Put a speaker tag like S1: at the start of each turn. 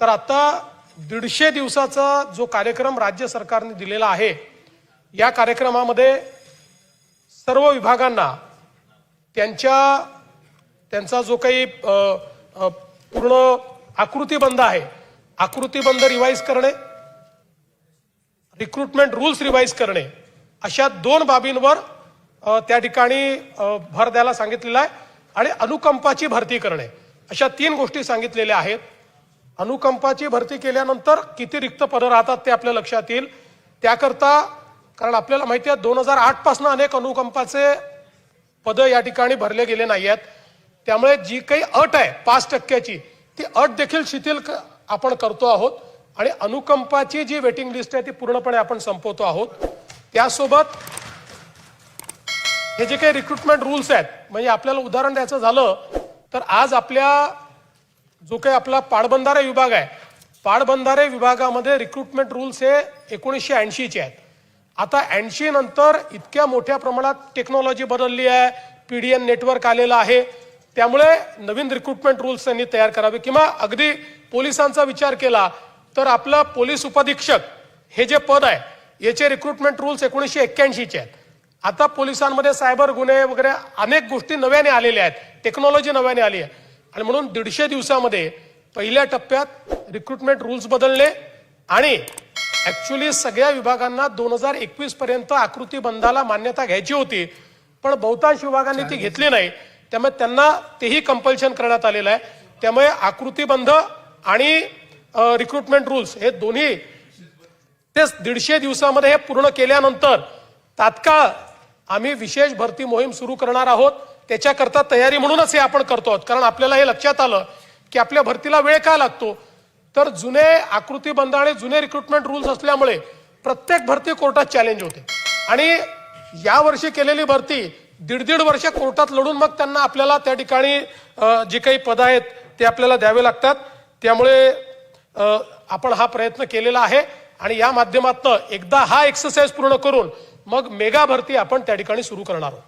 S1: तर आता 150 दिवसाचा जो कार्यक्रम राज्य सरकारने दिलेला आहे, या कार्यक्रमामध्ये सर्व विभागांना त्यांचा जो काही पूर्ण आकृतीबंध आहे, आकृतीबंध रिवाइज करणे, रिक्रुटमेंट रूल्स रिवाइज करणे, अशा 2 बाबींवर त्या ठिकाणी भर द्यायला सांगितलेला आहे आणि अनुकंपाची भरती करणे, अशा 3 गोष्टी सांगितलेल्या आहेत. अनुकंपाची भरती केल्यानंतर किती रिक्त पदं राहतात ते आपल्या लक्षात येईल. त्याकरता कारण आपल्याला माहिती आहे 2008 पासून अनेक अनुकंपाचे पदं या ठिकाणी भरले गेले नाही आहेत. त्यामुळे जी काही अट आहे 5% ती अट देखील शिथिल आपण करतो आहोत आणि अनुकंपाची जी वेटिंग लिस्ट आहे ती पूर्णपणे आपण संपवतो आहोत. त्यासोबत हे जे काही रिक्रुटमेंट रूल्स आहेत, म्हणजे आपल्याला उदाहरण द्यायचं झालं तर आज आपल्या जो काही आपला पाटबंधारे विभाग आहे, पाटबंधारे विभागामध्ये रिक्रुटमेंट रूल्स हे 1980चे आहेत. आता 80 नंतर इतक्या मोठ्या प्रमाणात टेक्नॉलॉजी बदलली आहे, पीडीएन नेटवर्क आलेलं आहे. त्यामुळे नवीन रिक्रुटमेंट रूल्स त्यांनी तयार करावे. किंवा अगदी पोलिसांचा विचार केला तर आपलं पोलीस उपअधीक्षक हे जे पद आहे याचे रिक्रुटमेंट रूल्स 1981चे आहेत. आता पोलिसांमध्ये सायबर गुन्हे वगैरे अनेक गोष्टी नव्याने आलेल्या आहेत, टेक्नॉलॉजी नव्याने आली आहे आणि म्हणून 150 दिवसामध्ये पहिल्या टप्प्यात रिक्रुटमेंट रूल्स बदलले आणि ऍक्च्युअली सगळ्या विभागांना 2021 पर्यंत आकृतीबंधाला मान्यता घ्यायची होती, पण बहुतांश विभागांनी ती घेतली नाही. त्यामुळे त्यांना तेही कंपल्शन करण्यात आलेलं आहे. त्यामुळे आकृतीबंध आणि रिक्रुटमेंट रूल्स हे दोन्ही ते 150 दिवसामध्ये हे पूर्ण केल्यानंतर तात्काळ आम्ही विशेष भरती मोहीम सुरू करणार आहोत. त्याच्याकरता तयारी म्हणूनच हे आपण करतो आहोत. कारण आपल्याला हे लक्षात आलं की आपल्या भरतीला वेळ का लागतो, तर जुने आकृतीबंध आणि जुने रिक्रुटमेंट रूल्स असल्यामुळे प्रत्येक भरती कोर्टात चॅलेंज होते आणि यावर्षी केलेली भरती 1.5 वर्ष कोर्टात लढून मग त्यांना आपल्याला त्या ठिकाणी जे काही पद आहेत ते आपल्याला द्यावे लागतात. त्यामुळे आपण हा प्रयत्न केलेला आहे आणि या माध्यमातून एकदा हा एक्सरसाइज पूर्ण करून मग मेगा भरती आपण त्या ठिकाणी सुरू करणार आहोत.